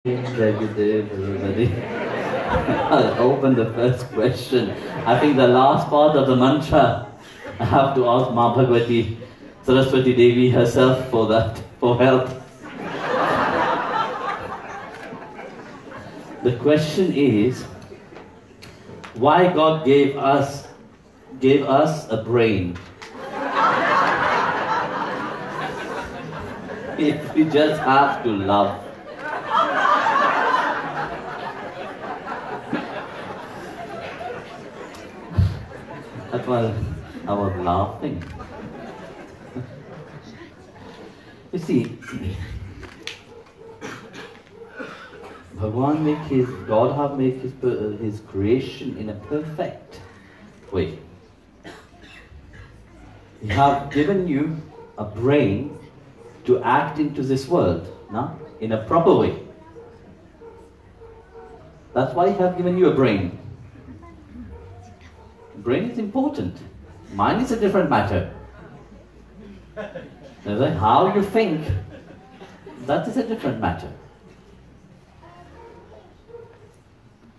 Good day, everybody. I'll open the first question. I think the last part of the mantra, I have to ask Ma Bhagavati, Saraswati Devi herself for that, for help. The question is, why God gave us a brain? If we just have to love. That's why I was laughing. You see, God have made his creation in a perfect way. He have given you a brain to act into this world, no? In a proper way. That's why he have given you a brain. Brain is important. Mind is a different matter. How you think, that is a different matter.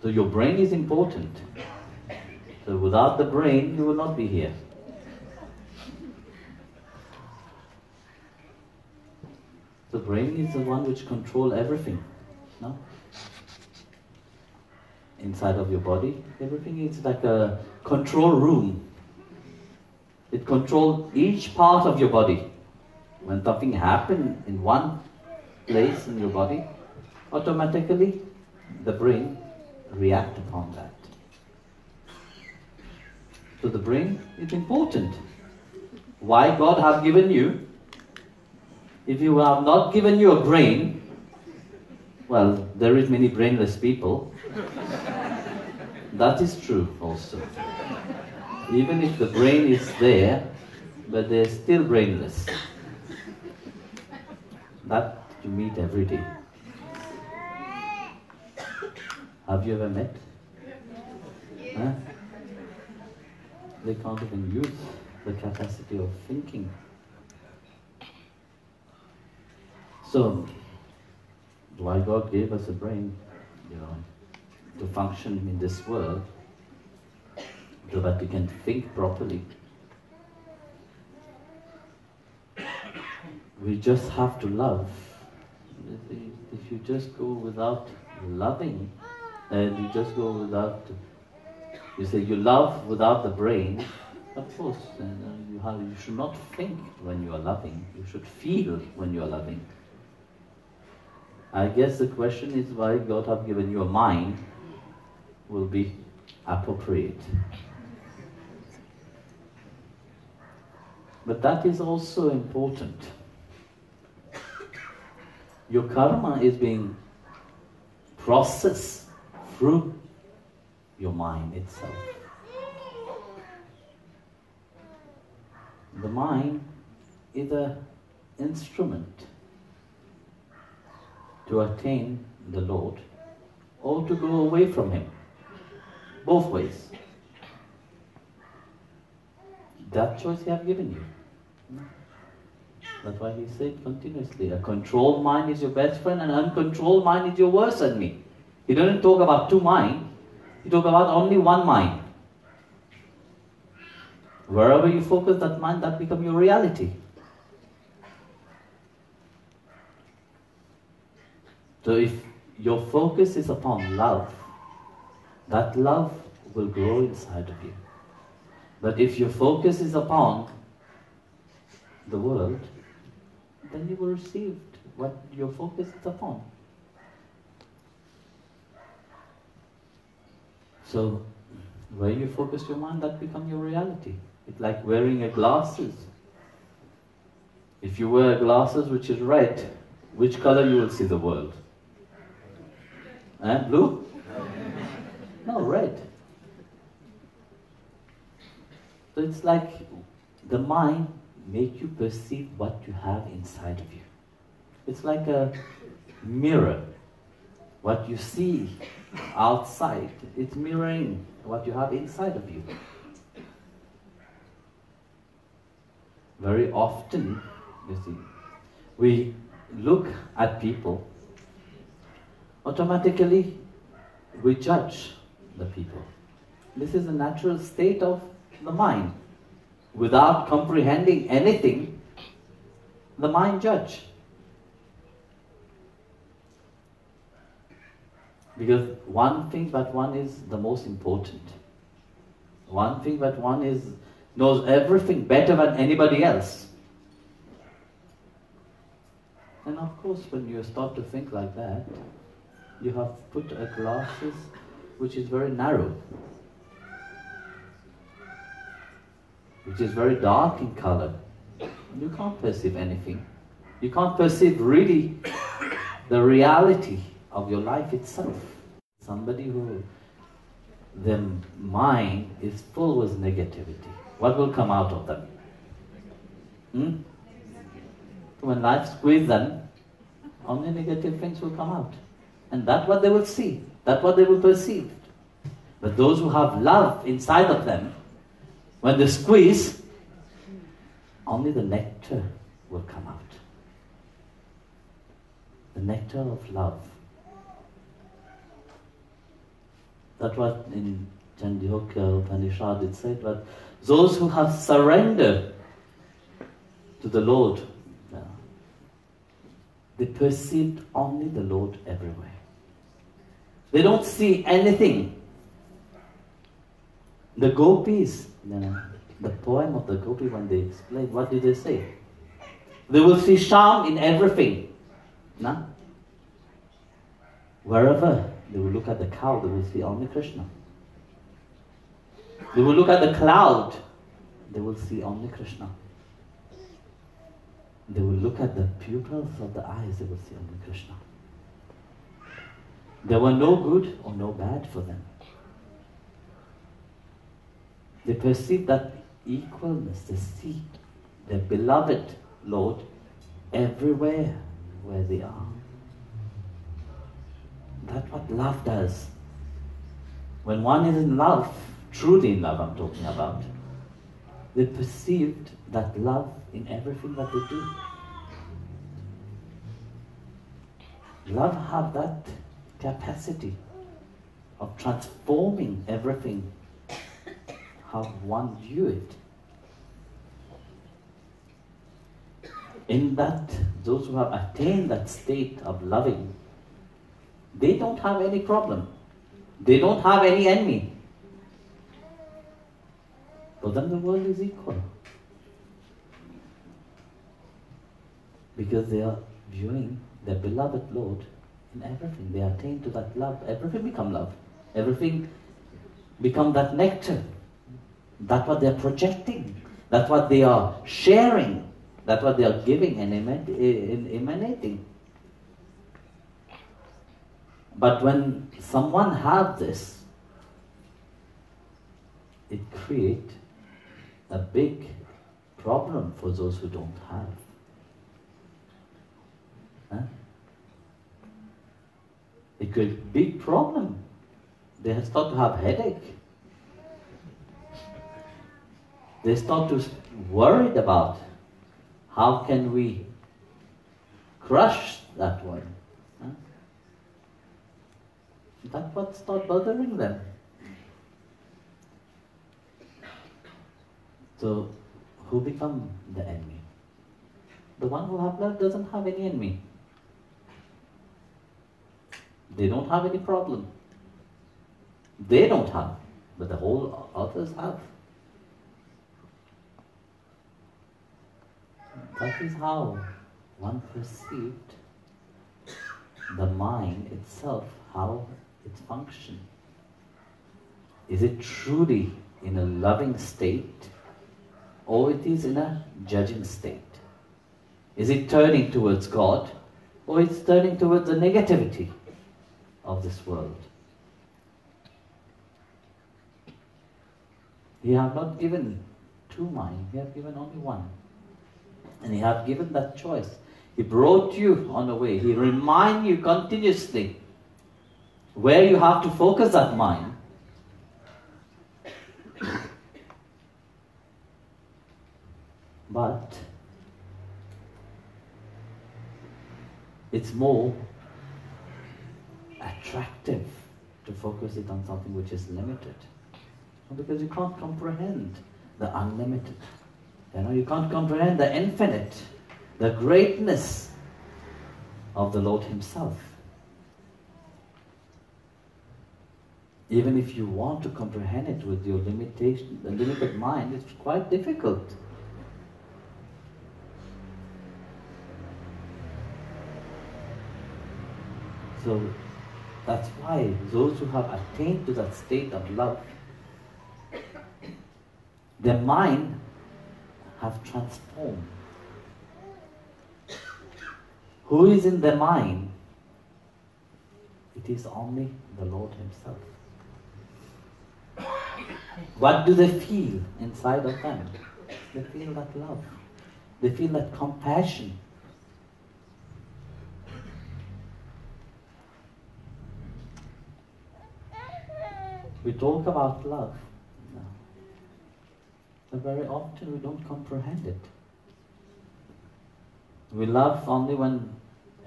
So your brain is important. So without the brain, you will not be here. The brain is the one which controls everything. No? Inside of your body, everything is like a control room. It controls each part of your body. When something happens in one place in your body, automatically the brain reacts upon that. So the brain is important. Why God have given you? If you have not given you a brain, well, there is many brainless people. That is true also. Even if the brain is there, but they're still brainless. That you meet every day. Have you ever met? Huh? They can't even use the capacity of thinking. So, why God gave us a brain, to function in this world, so that we can think properly. We just have to love. If you just go without loving, and you just go without, you say you love without the brain, of course, you should not think when you are loving, you should feel when you are loving. I guess the question is why God have given you a mind will be appropriate. But that is also important. Your karma is being processed through your mind itself. The mind is an instrument to attain the Lord or to go away from Him. Both ways. That choice He has given you. That's why He said continuously, a controlled mind is your best friend and an uncontrolled mind is your worst enemy. He doesn't talk about two minds, He talks about only one mind. Wherever you focus that mind, that becomes your reality. So if your focus is upon love, that love will grow inside of you. But if your focus is upon the world, then you will receive what your focus is upon. So, where you focus your mind, that becomes your reality. It's like wearing a glasses. If you wear glasses which is red, which color you will see the world? Blue? No, red. So it's like the mind makes you perceive what you have inside of you. It's like a mirror. What you see outside, it's mirroring what you have inside of you. Very often, you see, we look at people automatically we judge the people. This is a natural state of the mind. Without comprehending anything, the mind judge. Because one thing but one is the most important. One thing but one knows everything better than anybody else. And of course, when you start to think like that, you have put a glasses which is very narrow, which is very dark in color. You can't perceive anything. You can't perceive really the reality of your life itself. Somebody who their mind is full with negativity, what will come out of them? When life squeezes them, only negative things will come out. And that's what they will see. That's what they will perceive. But those who have love inside of them, when they squeeze, only the nectar will come out. The nectar of love. That's what in Chandogya Upanishad it said, that those who have surrendered to the Lord, they perceived only the Lord everywhere. They don't see anything. The gopis, the poem of the gopi, when they explain, what do they say? They will see Sham in everything. No? Wherever they will look at the cow, they will see only Krishna. They will look at the cloud, they will see only Krishna. They will look at the pupils of the eyes, they will see only Krishna. There were no good or no bad for them. They perceive that equalness, they see their beloved Lord everywhere where they are. That's what love does. When one is in love, truly in love I'm talking about, they perceived that love in everything that they do. Love have that capacity of transforming everything, how one view it. In that, those who have attained that state of loving, they don't have any problem. They don't have any enemy. For them the world is equal. Because they are viewing their beloved Lord in everything. They attain to that love. Everything become love. Everything become that nectar. That's what they are projecting. That's what they are sharing. That's what they are giving and emanating. But when someone has this, it creates a big problem for those who don't have. It creates a big problem. They start to have headache. They start to worried about how can we crush that one. That's what starts bothering them. So, who become the enemy? The one who have love doesn't have any enemy. They don't have any problem. They don't have, but the whole others have. That is how one perceived the mind itself, how it functions. Is it truly in a loving state, or it is in a judging state? Is it turning towards God, or it's turning towards the negativity of this world? He have not given two minds, he have given only one. And he have given that choice. He brought you on the way. He reminds you continuously where you have to focus that mind. But it's more attractive to focus it on something which is limited. Because you can't comprehend the unlimited. You can't comprehend the infinite, the greatness of the Lord Himself. Even if you want to comprehend it with your limitation, the limited mind, it's quite difficult. So that's why those who have attained to that state of love, their mind have transformed. Who is in their mind? It is only the Lord Himself. What do they feel inside of them? They feel that love. They feel that compassion. We talk about love, but very often we don't comprehend it. We love only when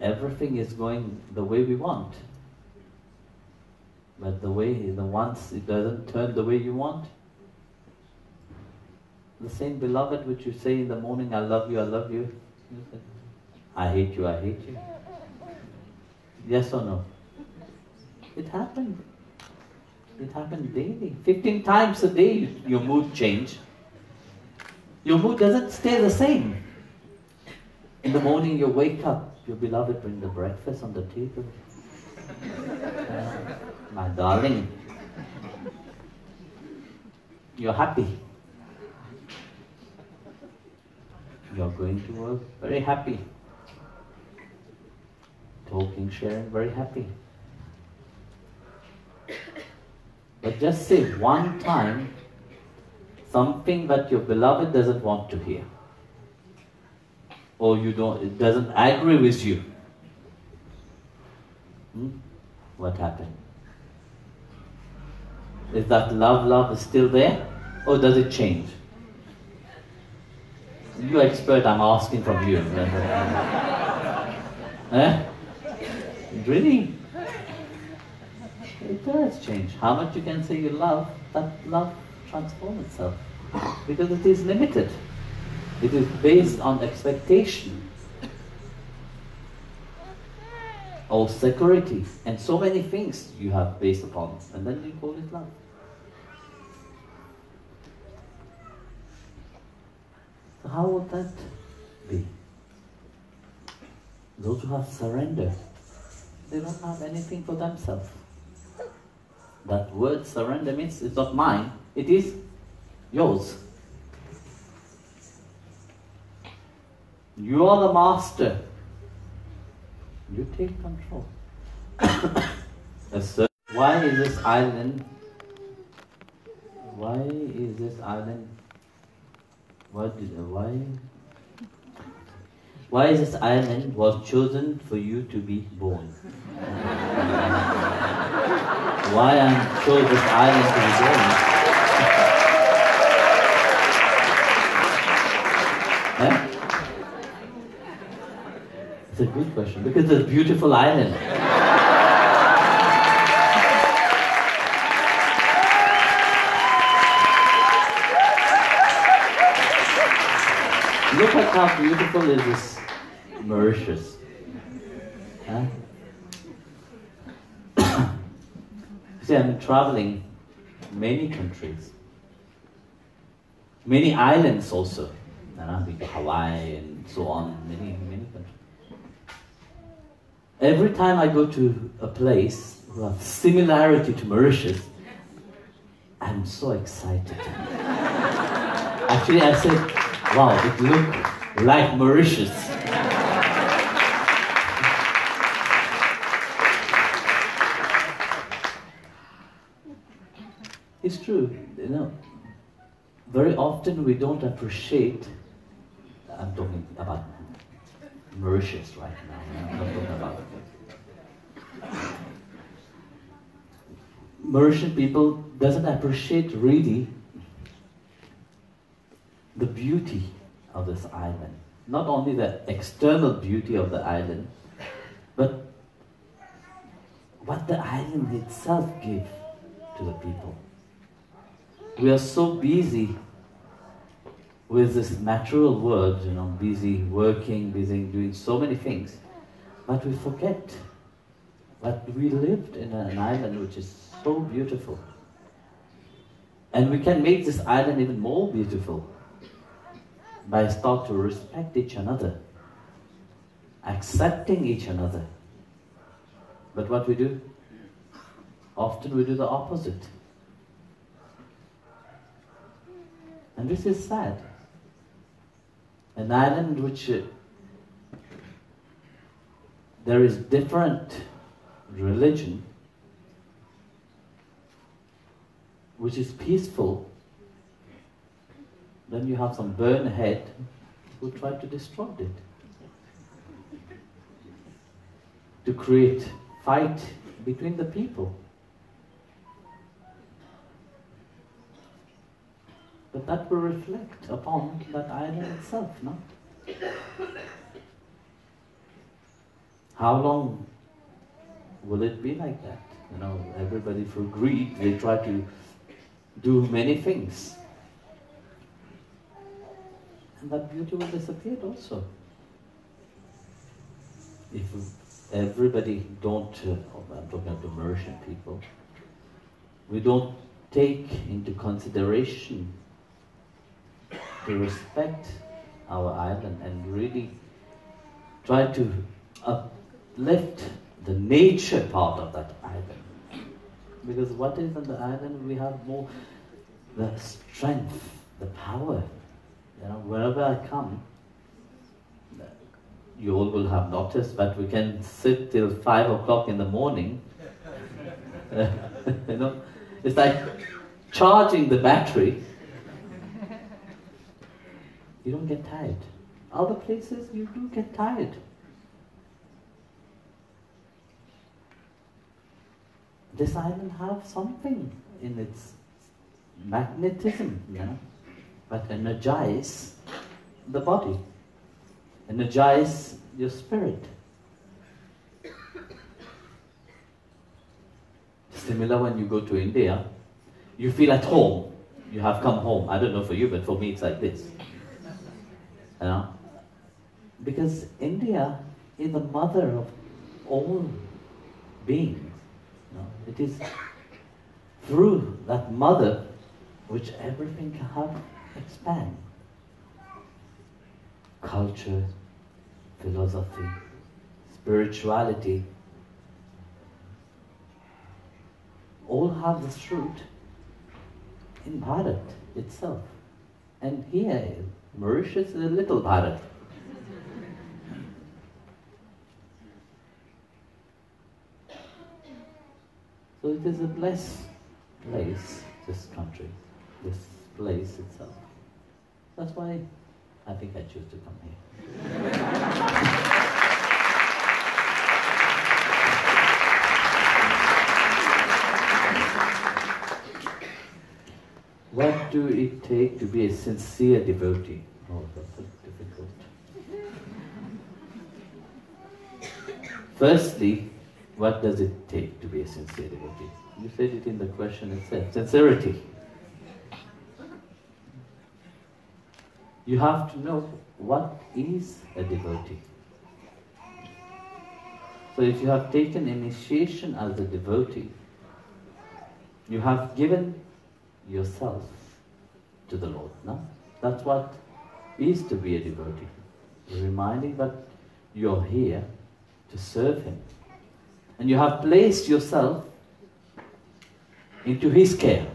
everything is going the way we want. But once it doesn't turn the way you want, the same beloved which you say in the morning, I love you, you say, I hate you, I hate you. Yes or no? It happened. It happened daily. 15 times a day your mood change. Your mood doesn't stay the same. In the morning you wake up, your beloved bring the breakfast on the table. My darling, you're happy. You're going to work very happy. Talking, sharing, very happy. But just say one time something that your beloved doesn't want to hear, or it doesn't agree with you. What happened? Is that love still there, or does it change? You expert, I'm asking from you. Really? It does change. How much you can say you love, that love transforms itself. Because it is limited. It is based on expectation, or security, and so many things you have based upon, and then you call it love. So how would that be? Those who have surrendered, they don't have anything for themselves. That word surrender means it's not mine, it is yours. You are the master. You take control. Why is this island? Why is this island? Why is this island was chosen for you to be born? Why I chose this island to be born? It's a good question, because it's a beautiful island. Look at how beautiful is this Mauritius. See, I'm traveling many countries, many islands also. And I've been to Hawaii and so on, many countries. Every time I go to a place who has similarity to Mauritius, I'm so excited. Actually, I said, wow, it looks like Mauritius. It's true, very often we don't appreciate, I'm talking about Mauritius right now, I'm not talking about Mauritian people doesn't appreciate really the beauty of this island. Not only the external beauty of the island, but what what the island itself gives to the people. We are so busy with this natural world, busy working, busy doing so many things, but we forget that we lived in an island which is so beautiful. And we can make this island even more beautiful by start to respect each other, accepting each other. But what we do? Often we do the opposite. And this is sad. An island which there is different religion, which is peaceful, then you have some burnhead who try to destroy it. To create fight between the people. But that will reflect upon that island itself, no? How long will it be like that? Everybody for greed, they try to do many things. And that beauty will disappear also. If everybody don't, I'm talking about the Mauritian people, we don't take into consideration to respect our island and really try to uplift the nature part of that island. Because what is on the island, we have more the strength, the power. Wherever I come, you all will have noticed that we can sit till 5 o'clock in the morning. It's like charging the battery. You don't get tired. Other places you do get tired. This island have something in its magnetism, that energize the body, energize your spirit. Similar when you go to India, you feel at home. You have come home. I don't know for you, but for me it's like this. Because India is the mother of all beings. It is through that mother which everything can have expand. Culture, philosophy, spirituality, all have this root in Bharat itself. And here, Mauritius is a little Bharat. So it is a blessed place, this country, this place itself. That's why I think I choose to come here. What do it take to be a sincere devotee? Oh, that's difficult. Firstly, what does it take to be a sincere devotee? You said it in the question itself. Sincerity. You have to know what is a devotee. So if you have taken initiation as a devotee, you have given yourself to the Lord. No? That's what is to be a devotee. Reminding that you're here to serve Him. And you have placed yourself into His care.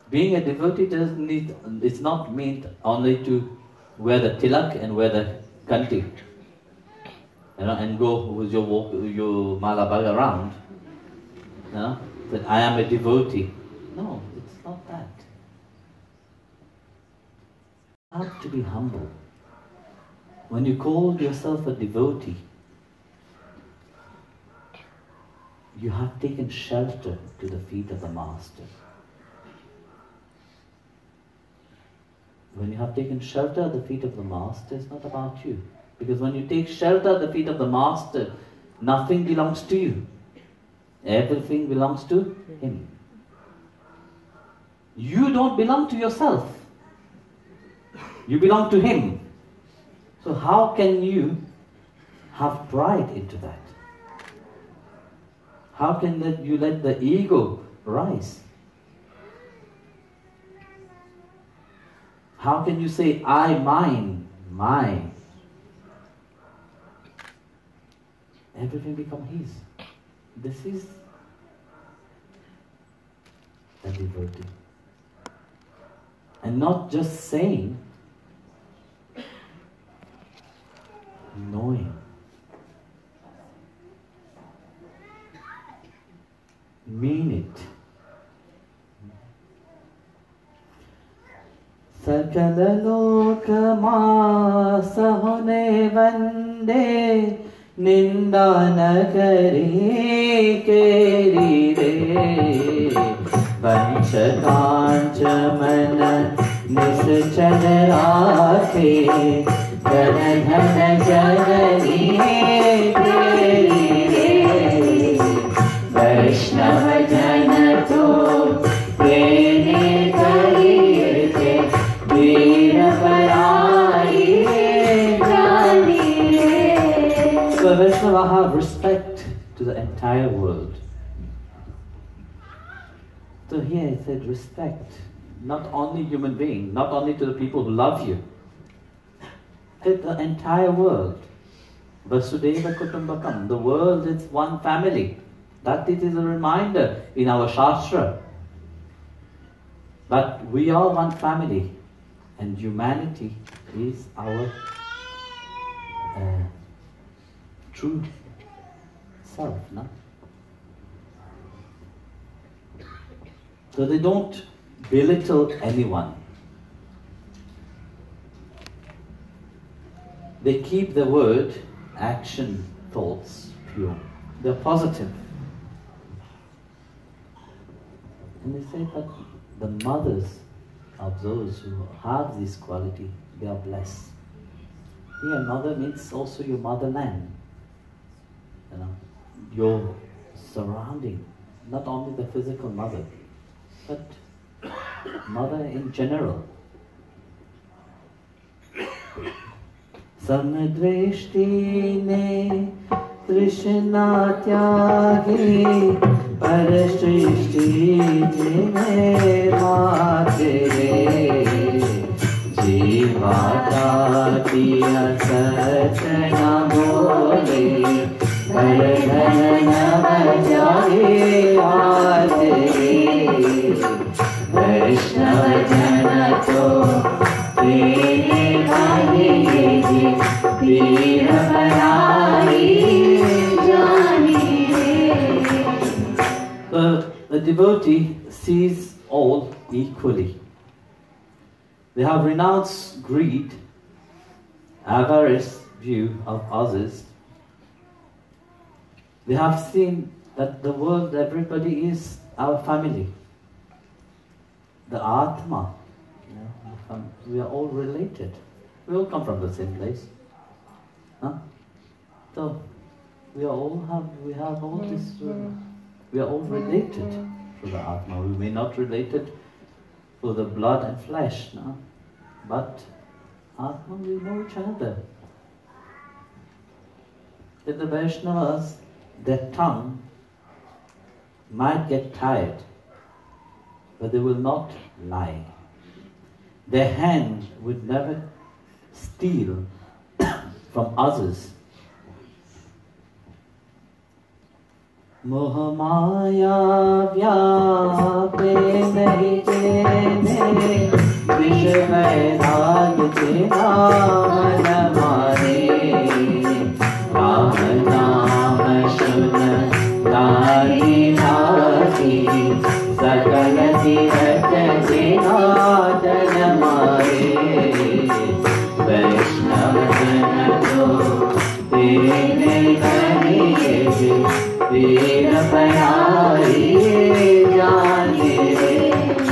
Being a devotee doesn't need, it's not meant only to wear the tilak and wear the kanti, and go with your mala bag around. That I am a devotee. No, it's not that. You have to be humble. When you call yourself a devotee, you have taken shelter to the feet of the Master. When you have taken shelter at the feet of the Master, it's not about you. Because when you take shelter at the feet of the Master, nothing belongs to you. Everything belongs to Him. You don't belong to yourself. You belong to Him. So how can you have pride into that? How can you let the ego rise? How can you say, I, mine, mine? Everything becomes His. This is a devotee. And not just saying, knowing. Mean it. Sakala loka masa hone vande ninda na kare keri re vancha kancha mana nischal rakhe dhan dhan janani keri re Vaishnava jana to prene kariye veera parai janiye. So Vaishnava have respect to the entire world. So here it said respect, not only human being, not only to the people who love you, but the entire world. Vasudeva Kutumbakam, the world is one family. That it is a reminder in our Shastra. But we are one family, and humanity is our true self. No? So they don't belittle anyone. They keep the word, action, thoughts pure. They're positive. And they say that the mothers of those who have this quality, they are blessed. Here, mother means also your motherland. You know, your surrounding, not only the physical mother, but mother in general. Samadrishti ne Krishna tyagi parashrishti jine matere jivata piya satna bole paradhana bajare aate Vaishnava jana to prene kariye veera parai The devotee sees all equally. They have renounced greed, avarice, view of others. They have seen that the world, everybody is our family. The Atma, we are all related. We all come from the same place. Huh? So we are all have all this. We are all related to the Atma. We may not related to the blood and flesh, no? But Atma, we know each other. That the Vaishnavas, their tongue might get tired, but they will not lie. Their hand would never steal from others. Moha maya vyape nahi chene vish vairag chena man mare Ram naam shun tari nati sakal tirat chena tan mare Vaishnava jana to tene kariye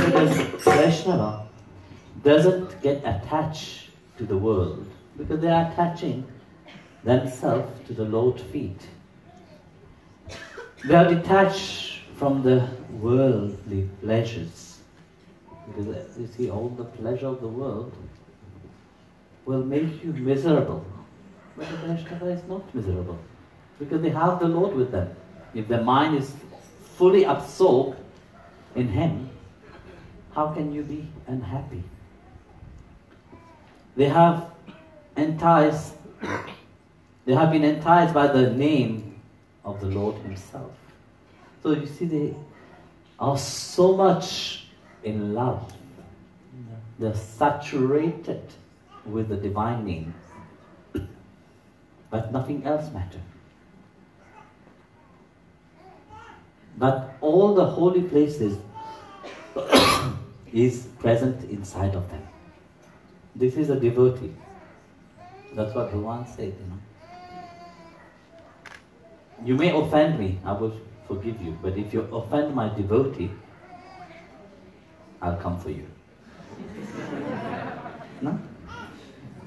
because Vaishnava doesn't get attached to the world, because they are attaching themselves to the Lord's feet. They are detached from the worldly pleasures. Because you see, all the pleasure of the world will make you miserable. But the Vaishnava is not miserable, because they have the Lord with them. If their mind is fully absorbed in Him, how can you be unhappy? They have been enticed by the name of the Lord Himself. So you see, they are so much in love. They are saturated with the divine name. But nothing else matters. But all the holy places is present inside of them. This is a devotee. That's what Bhagavan said, You may offend me, I will forgive you. But if you offend my devotee, I'll come for you. No?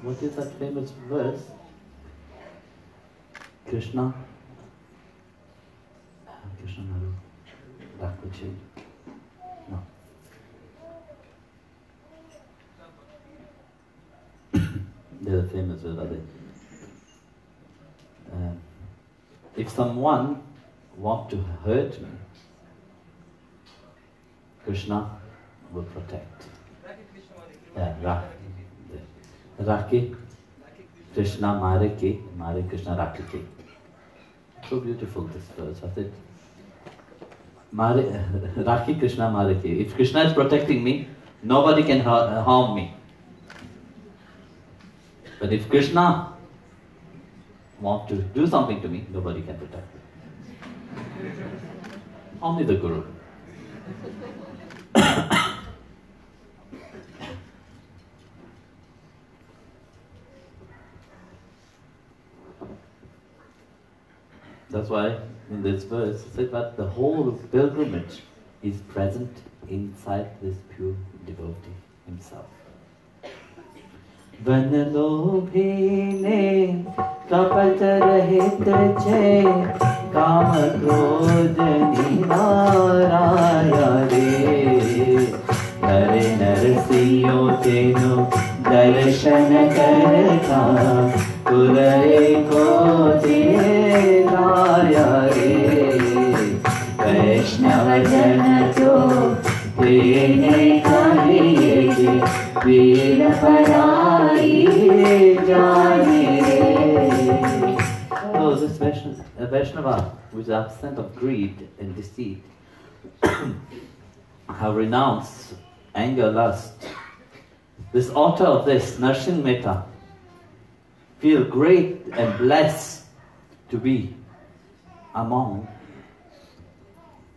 What is that famous verse? Krishna Naru Rakuchi. No. They're the famous verse, are they? If someone wants to hurt me, Krishna will protect. Raki Krishna Mare Krishna Raki. So beautiful this verse. I said, Raki Krishna Mare. If Krishna is protecting me, nobody can harm me. But if Krishna wants to do something to me, nobody can protect me. Only the Guru. That's why in this verse it said that the whole pilgrimage is present inside this pure devotee himself. Vanalobhine kapat rahit che kam krodh nivaraya re nare narsiyo tenu darshan karta purare ko dilaya re Vaishnava jana to prene kariye veer parai jane re. So this Vaishnava, who is absent of greed and deceit, have renounced anger, lust. This author of this, Narsinh Mehta, feel great and blessed to be among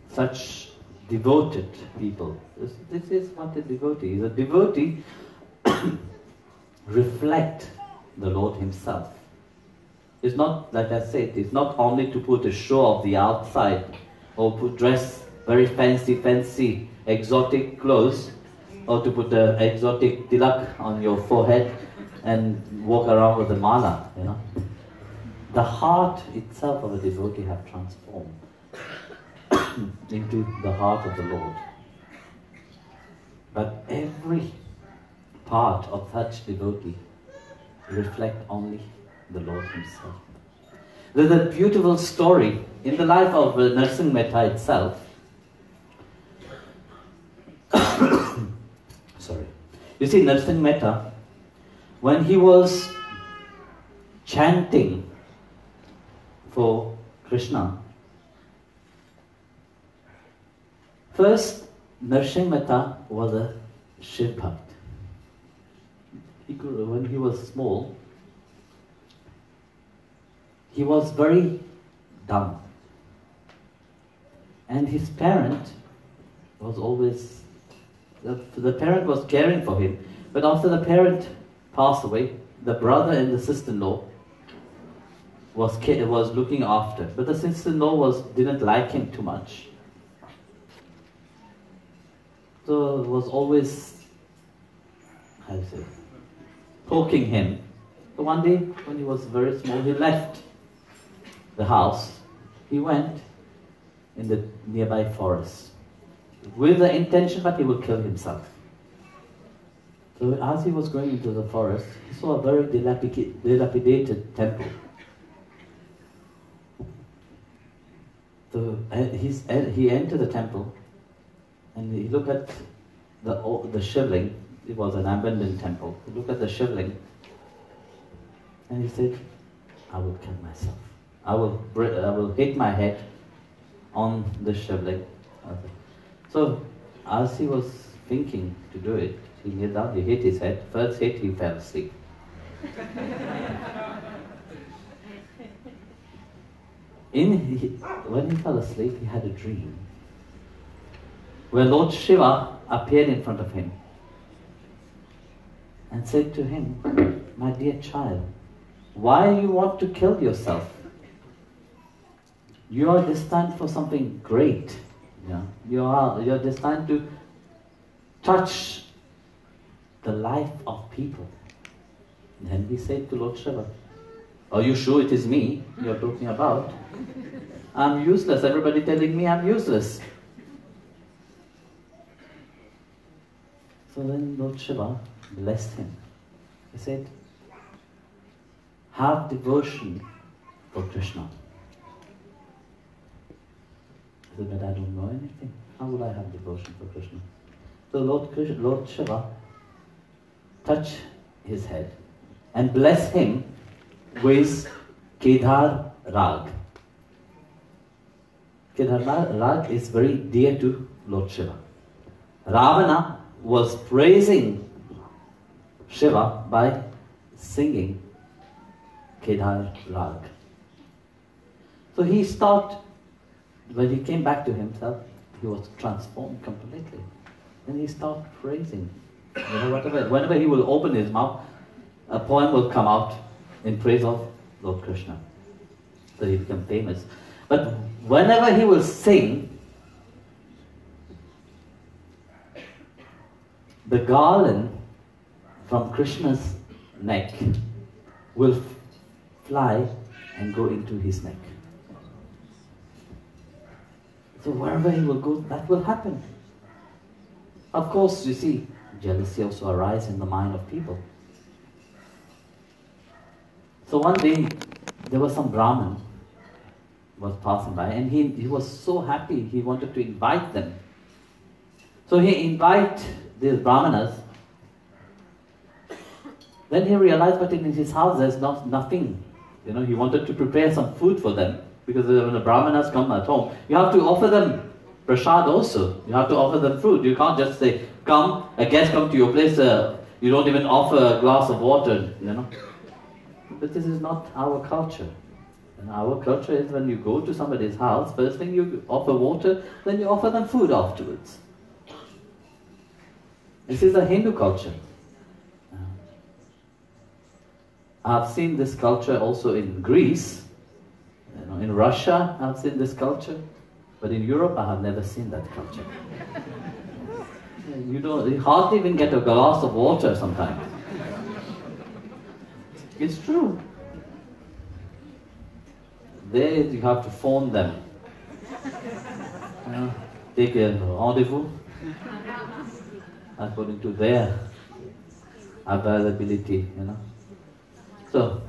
such devoted people. This is what a devotee is. A devotee reflect the Lord Himself. It's not, like I said, it's not only to put a show of the outside or to dress very fancy, exotic clothes, or to put an exotic tilak on your forehead and walk around with the mala, The heart itself of a devotee have transformed into the heart of the Lord. But every part of such devotee reflect only the Lord Himself. There's a beautiful story in the life of Narsinh Mehta itself. Sorry. You see, Narsinh Mehta, when he was chanting for Krishna, first, Narsinh Mehta was a Shiv Bhakt. When he was small, he was very dumb. And his parent was always, the parent was caring for him. But after the parent passed away, the brother and the sister-in-law was looking after. But the sister-in-law didn't like him too much. So was always, poking him So one day, when he was very small, he left the house. He went in the nearby forest with the intention that he will kill himself. So as he was going into the forest, he saw a very dilapidated temple. So he entered the temple and he looked at the shivling. It was an abandoned temple. He looked at the shivling and he said, I will kill myself. I will hit my head on the shivling. So as he was thinking to do it, he knelt down, he hit his head. First hit, he fell asleep. When he fell asleep, he had a dream where Lord Shiva appeared in front of him and said to him, my dear child, why you want to kill yourself? You are destined for something great. You are destined to touch the life of people. Then he said to Lord Shiva, are you sure it is me you're talking about? I'm useless. Everybody telling me I'm useless. So then Lord Shiva blessed him. He said, have devotion for Krishna. He said, but I don't know anything. How will I have devotion for Krishna? So Lord Shiva touched his head and blessed him with Kedar Rag. Kedar Rag is very dear to Lord Shiva. Ravana was praising Shiva by singing Kedar Rag. So he started, when he came back to himself, he was transformed completely. Then he started praising. Whenever he will open his mouth, a poem will come out in praise of Lord Krishna. So he became famous. But whenever he will sing, the garland from Krishna's neck will fly and go into his neck. So wherever he will go, that will happen. Of course, you see, jealousy also arises in the mind of people. So one day, there was some Brahmin was passing by, and he was so happy, he wanted to invite them. So he invited these Brahmanas. Then he realized that in his house there's nothing. He wanted to prepare some food for them, because when the Brahmanas come at home, you have to offer them prasad also. You have to offer them food. You can't just say, come, a guest come to your place, you don't even offer a glass of water, But this is not our culture. And our culture is when you go to somebody's house, first thing you offer water, then you offer them food afterwards. This is a Hindu culture. I've seen this culture also in Greece, in Russia I've seen this culture, but in Europe I have never seen that culture. You hardly even get a glass of water sometimes. It's true. There you have to phone them. Take a rendezvous according to their availability, So,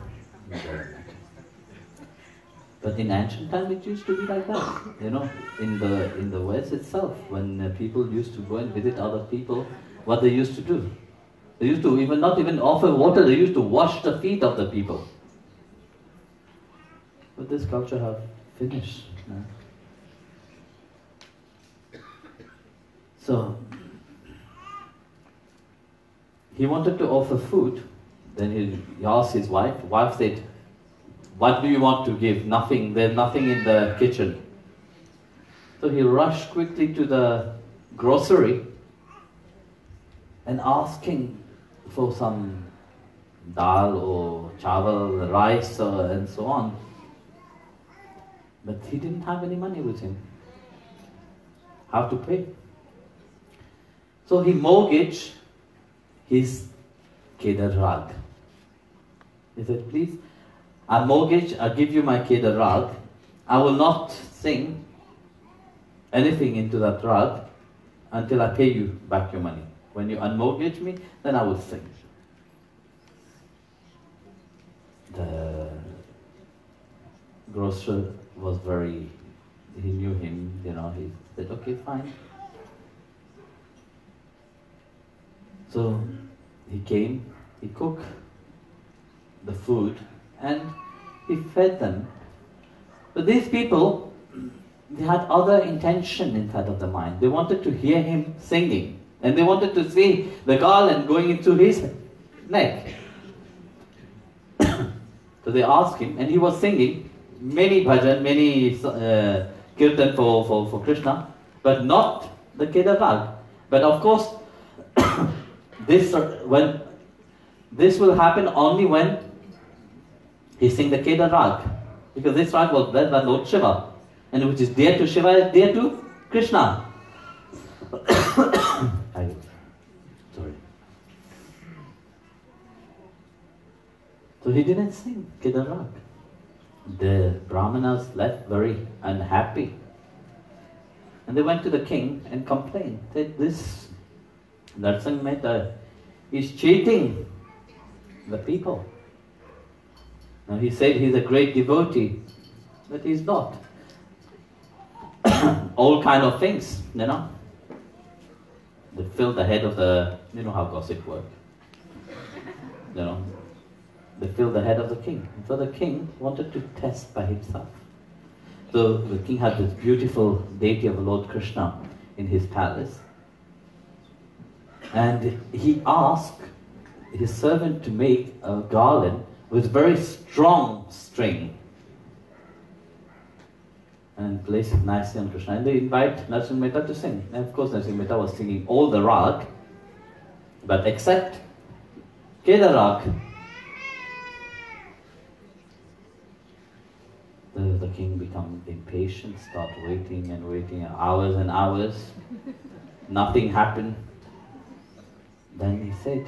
but in ancient time it used to be like that. In the West itself, when people used to go and visit other people, what they used to do? They used to not even offer water, they used to wash the feet of the people. But this culture have finished. So, he wanted to offer food. Then he asked his wife. Wife said, what do you want to give? Nothing. There's nothing in the kitchen. So he rushed quickly to the grocery and asking for some dal or chawal, rice and so on. But he didn't have any money with him. How to pay? So he mortgaged his Kedar Rag. He said, please, I'll give you my Kedar rag. I will not sing anything into that rag until I pay you back your money. When you unmortgage me, then I will sing. The grocer was he knew him, he said, okay, fine. So he came, he cooked the food and he fed them. But these people, they had other intention inside of the mind. They wanted to hear him singing and they wanted to see the garland going into his neck. So they asked him, and he was singing many bhajan, many kirtan for Krishna, but not the Kedar rag. But of course, this will happen only when he sing the Kedar rag, because this rag was led by Lord Shiva, and which is dear to Shiva is dear to Krishna. Sorry. So he didn't sing Kedar rag. The Brahmanas left very unhappy. And they went to the king and complained that this Narsingh Mehta is cheating the people. Now he said he's a great devotee, but he's not. All kind of things, They fill the head of the, how gossip works. They filled the head of the king. So the king wanted to test by himself. So the king had this beautiful deity of Lord Krishna in his palace. And he asked his servant to make a garland with very strong string. And place it nicely on Krishna. And they invite Narsingh Mehta to sing. And of course Narsingh Mehta was singing all the rag, but except Kedar rag. The king became impatient, start waiting hours and hours. Nothing happened. Then he said,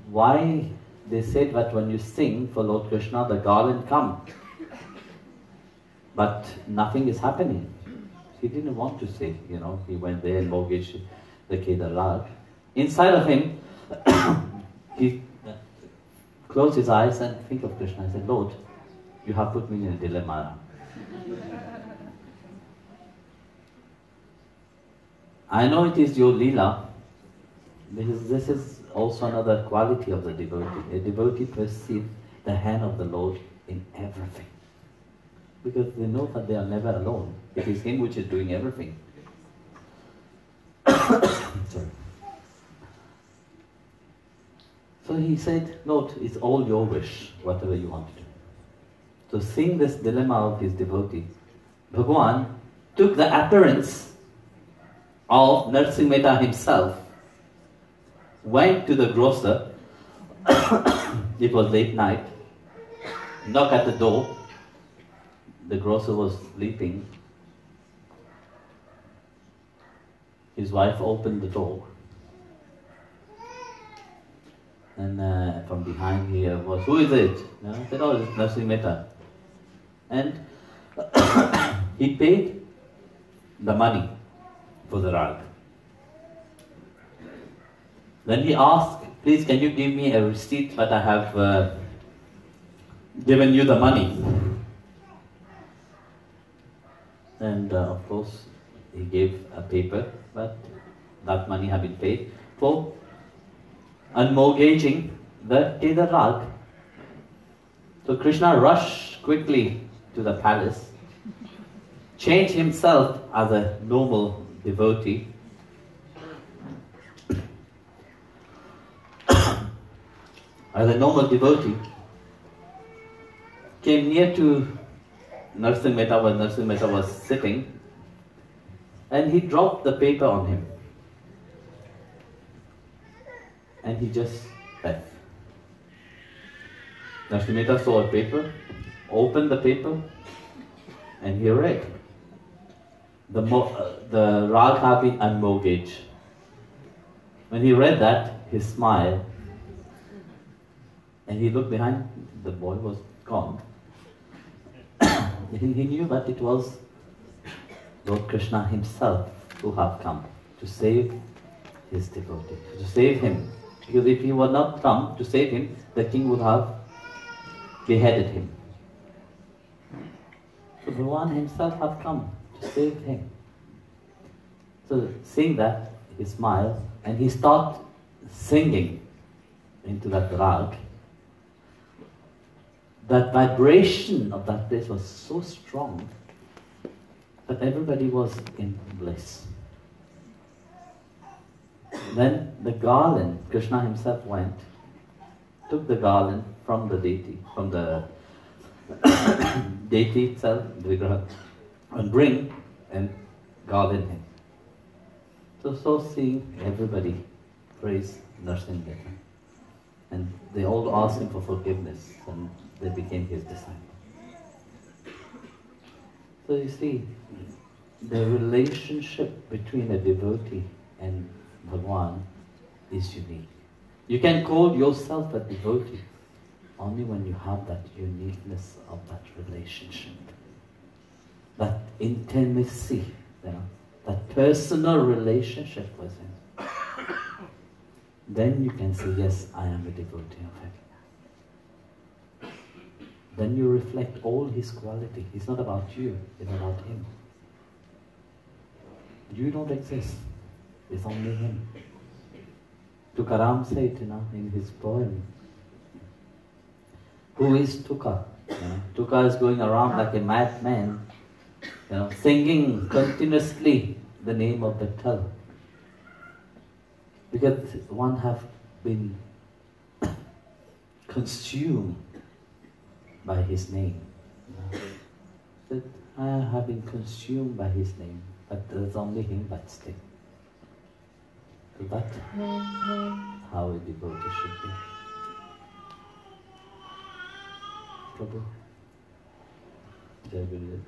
why? They said that when you sing for Lord Krishna, the garland come. But nothing is happening. He didn't want to sing, He went there and mortgaged the Kedar rag. Inside of him, he closed his eyes and think of Krishna. He said, Lord, you have put me in a dilemma. I know it is your Leela, because this is also another quality of the devotee. A devotee perceives the hand of the Lord in everything. Because they know that they are never alone. It is Him which is doing everything. Sorry. So he said, Lord, it's all your wish, whatever you want to do. So seeing this dilemma of his devotee, Bhagwan took the appearance of Narsingh Mehta himself, went to the grocer, it was late night, knocked at the door, the grocer was sleeping, his wife opened the door, and from behind here was, who is it? I said, oh, it's Narsingh Mehta. And he paid the money for the rag. Then he asked, please can you give me a receipt that I have given you the money? And of course he gave a paper, but that money had been paid for unmortgaging the Kedar rag. So Krishna rushed quickly to the palace, changed himself as a normal devotee, came near to Narsingh Mehta where Narsingh Mehta was sitting, and he dropped the paper on him. And he just left. Narsingh Mehta saw a paper, opened the paper, and he read. The rag have been unmortgaged. When he read that, he smiled, And he looked behind, the boy was gone. He knew that it was Lord Krishna himself who had come to save his devotee, to save him. Because if he were not come to save him, the king would have beheaded him. So Bhagavan himself had come to save him. So seeing that, he smiled and he started singing into that rag. That vibration of that place was so strong that everybody was in bliss. Then the garland, Krishna himself went, took the garland from the deity, from the deity itself, the Vigraha, and bring and garland him. So seeing everybody praise Nrsimha. And they all asked him for forgiveness and they became his disciples. So you see, the relationship between a devotee and Bhagavan is unique. You can call yourself a devotee only when you have that uniqueness of that relationship, that intimacy, that personal relationship with him. Then you can say, yes, I am a devotee of him. Then you reflect all his quality. It's not about you, it's about him. You don't exist. It's only him. Tukaram said, in his poem, who is Tuka? Tuka is going around like a madman, singing continuously the name of the Tal. Because one have been consumed by his name. That I have been consumed by his name, but there's only him that stays. So that's how a devotee should be. Prabhu. Jai Guru.